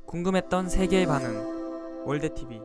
궁금했던 세계의 반응. 월드TV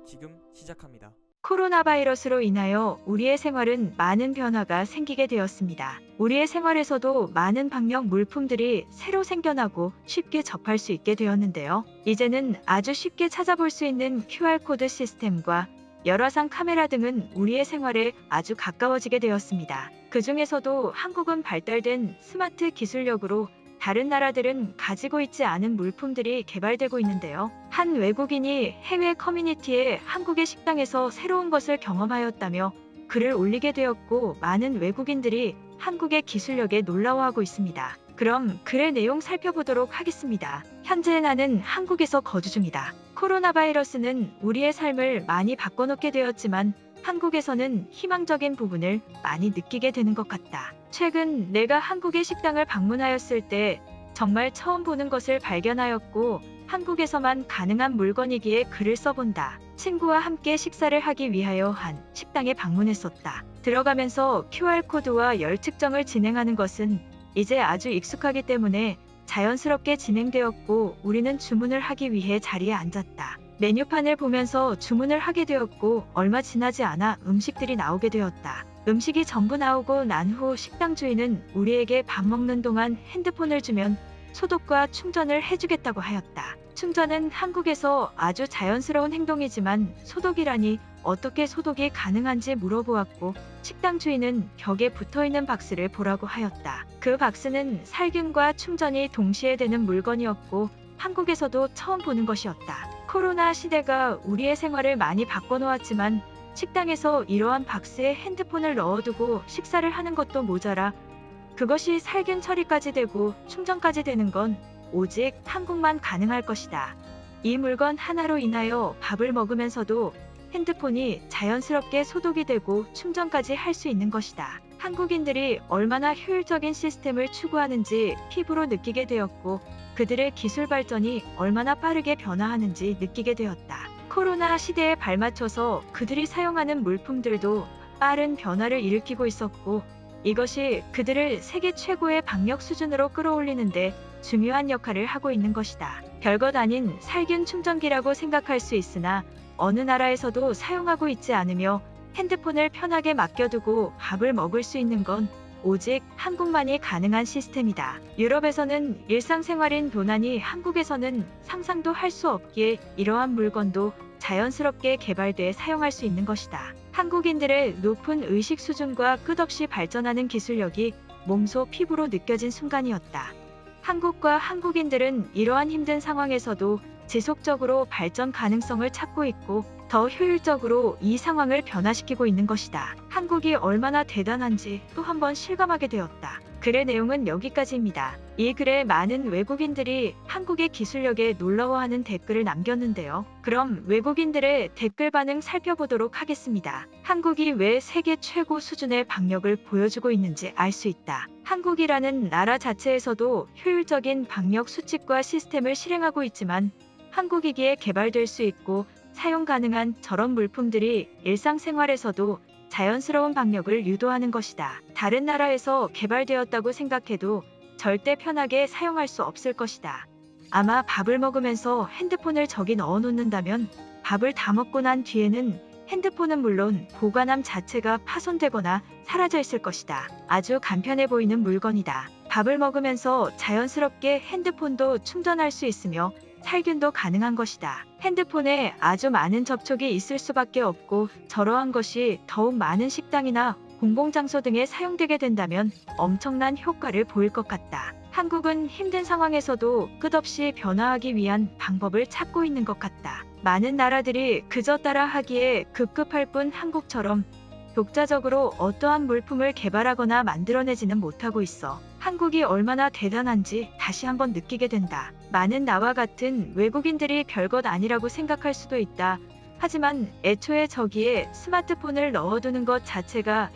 지금 시작합니다. 코로나 바이러스로 인하여 우리의 생활은 많은 변화가 생기게 되었습니다. 우리의 생활에서도 많은 방역 물품들이 새로 생겨나고 쉽게 접할 수 있게 되었는데요. 이제는 아주 쉽게 찾아볼 수 있는 QR코드 시스템과 열화상 카메라 등은 우리의 생활에 아주 가까워지게 되었습니다. 그 중에서도 한국은 발달된 스마트 기술력으로 다른 나라들은 가지고 있지 않은 물품들이 개발되고 있는데요. 한 외국인이 해외 커뮤니티에 한국의 식당에서 새로운 것을 경험하였다며 글을 올리게 되었고, 많은 외국인들이 한국의 기술력에 놀라워하고 있습니다. 그럼 글의 내용 살펴보도록 하겠습니다. 현재 나는 한국에서 거주 중이다. 코로나 바이러스는 우리의 삶을 많이 바꿔놓게 되었지만 한국에서는 희망적인 부분을 많이 느끼게 되는 것 같다. 최근 내가 한국의 식당을 방문하였을 때 정말 처음 보는 것을 발견하였고, 한국에서만 가능한 물건이기에 글을 써본다. 친구와 함께 식사를 하기 위하여 한 식당에 방문했었다. 들어가면서 QR코드와 열 측정을 진행하는 것은 이제 아주 익숙하기 때문에 자연스럽게 진행되었고, 우리는 주문을 하기 위해 자리에 앉았다. 메뉴판을 보면서 주문을 하게 되었고, 얼마 지나지 않아 음식들이 나오게 되었다. 음식이 전부 나오고 난 후 식당 주인은 우리에게 밥 먹는 동안 핸드폰을 주면 소독과 충전을 해주겠다고 하였다. 충전은 한국에서 아주 자연스러운 행동이지만 소독이라니 어떻게 소독이 가능한지 물어보았고, 식당 주인은 벽에 붙어있는 박스를 보라고 하였다. 그 박스는 살균과 충전이 동시에 되는 물건이었고, 한국에서도 처음 보는 것이었다. 코로나 시대가 우리의 생활을 많이 바꿔놓았지만 식당에서 이러한 박스에 핸드폰을 넣어두고 식사를 하는 것도 모자라 그것이 살균 처리까지 되고 충전까지 되는 건 오직 한국만 가능할 것이다. 이 물건 하나로 인하여 밥을 먹으면서도 핸드폰이 자연스럽게 소독이 되고 충전까지 할 수 있는 것이다. 한국인들이 얼마나 효율적인 시스템을 추구하는지 피부로 느끼게 되었고, 그들의 기술 발전이 얼마나 빠르게 변화하는지 느끼게 되었다. 코로나 시대에 발맞춰서 그들이 사용하는 물품들도 빠른 변화를 일으키고 있었고, 이것이 그들을 세계 최고의 방역 수준으로 끌어올리는데 중요한 역할을 하고 있는 것이다. 별것 아닌 살균 충전기라고 생각할 수 있으나 어느 나라에서도 사용하고 있지 않으며 핸드폰을 편하게 맡겨두고 밥을 먹을 수 있는 건 오직 한국만이 가능한 시스템이다. 유럽에서는 일상생활인 도난이 한국에서는 상상도 할 수 없기에 이러한 물건도 자연스럽게 개발돼 사용할 수 있는 것이다. 한국인들의 높은 의식 수준과 끝없이 발전하는 기술력이 몸소 피부로 느껴진 순간이었다. 한국과 한국인들은 이러한 힘든 상황에서도 지속적으로 발전 가능성을 찾고 있고, 더 효율적으로 이 상황을 변화시키고 있는 것이다. 한국이 얼마나 대단한지 또 한 번 실감하게 되었다. 글의 내용은 여기까지입니다. 이 글에 많은 외국인들이 한국의 기술력에 놀라워하는 댓글을 남겼는데요. 그럼 외국인들의 댓글 반응 살펴보도록 하겠습니다. 한국이 왜 세계 최고 수준의 방역을 보여주고 있는지 알 수 있다. 한국이라는 나라 자체에서도 효율적인 방역 수칙과 시스템을 실행하고 있지만 한국이기에 개발될 수 있고 사용 가능한 저런 물품들이 일상생활에서도 자연스러운 방역을 유도하는 것이다. 다른 나라에서 개발되었다고 생각해도 절대 편하게 사용할 수 없을 것이다. 아마 밥을 먹으면서 핸드폰을 저기 넣어 놓는다면 밥을 다 먹고 난 뒤에는 핸드폰은 물론 보관함 자체가 파손되거나 사라져 있을 것이다. 아주 간편해 보이는 물건이다. 밥을 먹으면서 자연스럽게 핸드폰도 충전할 수 있으며 살균도 가능한 것이다. 핸드폰에 아주 많은 접촉이 있을 수밖에 없고, 저러한 것이 더욱 많은 식당이나 공공장소 등에 사용되게 된다면 엄청난 효과를 보일 것 같다. 한국은 힘든 상황에서도 끝없이 변화하기 위한 방법을 찾고 있는 것 같다. 많은 나라들이 그저 따라하기에 급급할 뿐 한국처럼 독자적으로 어떠한 물품을 개발하거나 만들어내지는 못하고 있어. 한국이 얼마나 대단한지 다시 한번 느끼게 된다. 많은 나와 같은 외국인들이 별것 아니라고 생각할 수도 있다. 하지만 애초에 저기에 스마트폰을 넣어두는 것 자체가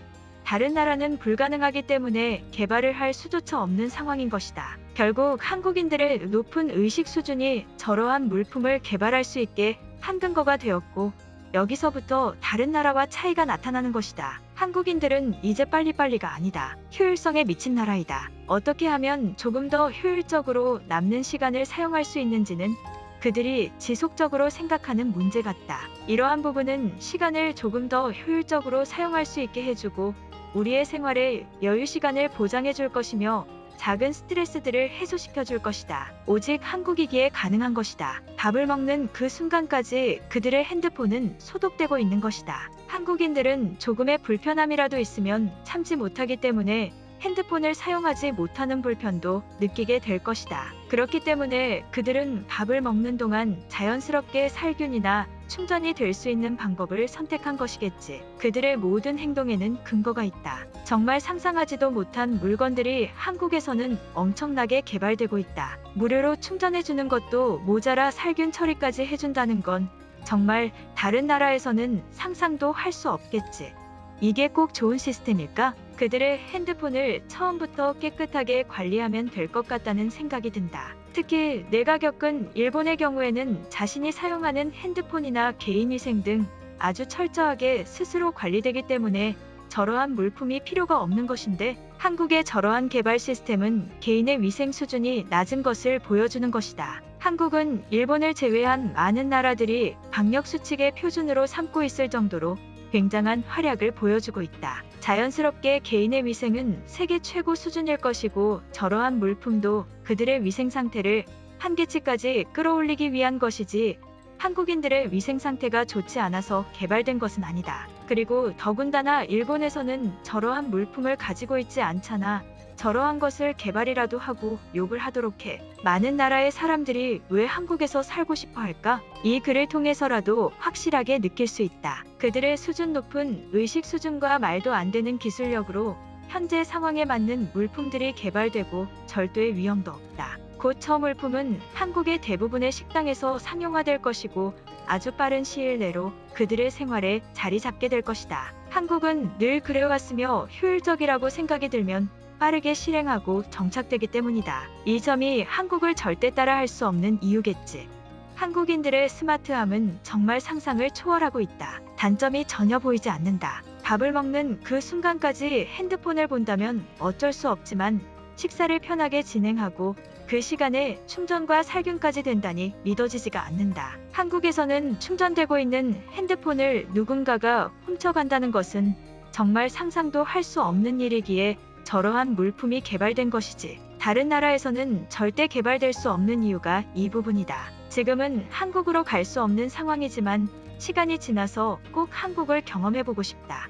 다른 나라는 불가능하기 때문에 개발을 할 수조차 없는 상황인 것이다. 결국 한국인들의 높은 의식 수준이 저러한 물품을 개발할 수 있게 한 근거가 되었고, 여기서부터 다른 나라와 차이가 나타나는 것이다. 한국인들은 이제 빨리빨리가 아니다. 효율성에 미친 나라이다. 어떻게 하면 조금 더 효율적으로 남는 시간을 사용할 수 있는지는 그들이 지속적으로 생각하는 문제 같다. 이러한 부분은 시간을 조금 더 효율적으로 사용할 수 있게 해주고 우리의 생활에 여유 시간을 보장해 줄 것이며 작은 스트레스들을 해소시켜 줄 것이다. 오직 한국이기에 가능한 것이다. 밥을 먹는 그 순간까지 그들의 핸드폰은 소독되고 있는 것이다. 한국인들은 조금의 불편함이라도 있으면 참지 못하기 때문에 핸드폰을 사용하지 못하는 불편도 느끼게 될 것이다. 그렇기 때문에 그들은 밥을 먹는 동안 자연스럽게 살균이나 충전이 될 수 있는 방법을 선택한 것이겠지. 그들의 모든 행동에는 근거가 있다. 정말 상상하지도 못한 물건들이 한국에서는 엄청나게 개발되고 있다. 무료로 충전해주는 것도 모자라 살균 처리까지 해준다는 건 정말 다른 나라에서는 상상도 할 수 없겠지. 이게 꼭 좋은 시스템일까? 그들의 핸드폰을 처음부터 깨끗하게 관리하면 될 것 같다는 생각이 든다. 특히 내가 겪은 일본의 경우에는 자신이 사용하는 핸드폰이나 개인위생 등 아주 철저하게 스스로 관리되기 때문에 저러한 물품이 필요가 없는 것인데 한국의 저러한 개발 시스템은 개인의 위생 수준이 낮은 것을 보여주는 것이다. 한국은 일본을 제외한 많은 나라들이 방역 수칙의 표준으로 삼고 있을 정도로 굉장한 활약을 보여주고 있다. 자연스럽게 개인의 위생은 세계 최고 수준일 것이고 저러한 물품도 그들의 위생 상태를 한계치까지 끌어올리기 위한 것이지 한국인들의 위생 상태가 좋지 않아서 개발된 것은 아니다. 그리고 더군다나 일본에서는 저러한 물품을 가지고 있지 않잖아. 저러한 것을 개발이라도 하고 욕을 하도록 해. 많은 나라의 사람들이 왜 한국에서 살고 싶어 할까? 이 글을 통해서라도 확실하게 느낄 수 있다. 그들의 수준 높은 의식 수준과 말도 안 되는 기술력으로 현재 상황에 맞는 물품들이 개발되고 절도의 위험도 없다. 곧 저 물품은 한국의 대부분의 식당에서 상용화될 것이고 아주 빠른 시일 내로 그들의 생활에 자리 잡게 될 것이다. 한국은 늘 그래왔으며 효율적이라고 생각이 들면 빠르게 실행하고 정착되기 때문이다. 이 점이 한국을 절대 따라 할 수 없는 이유겠지. 한국인들의 스마트함은 정말 상상을 초월하고 있다. 단점이 전혀 보이지 않는다. 밥을 먹는 그 순간까지 핸드폰을 본다면 어쩔 수 없지만 식사를 편하게 진행하고 그 시간에 충전과 살균까지 된다니 믿어지지가 않는다. 한국에서는 충전되고 있는 핸드폰을 누군가가 훔쳐간다는 것은 정말 상상도 할 수 없는 일이기에 저러한 물품이 개발된 것이지. 다른 나라에서는 절대 개발될 수 없는 이유가 이 부분이다. 지금은 한국으로 갈 수 없는 상황이지만 시간이 지나서 꼭 한국을 경험해보고 싶다.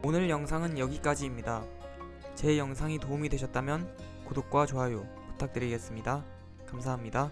오늘 영상은 여기까지입니다. 제 영상이 도움이 되셨다면 구독과 좋아요 부탁드리겠습니다. 감사합니다.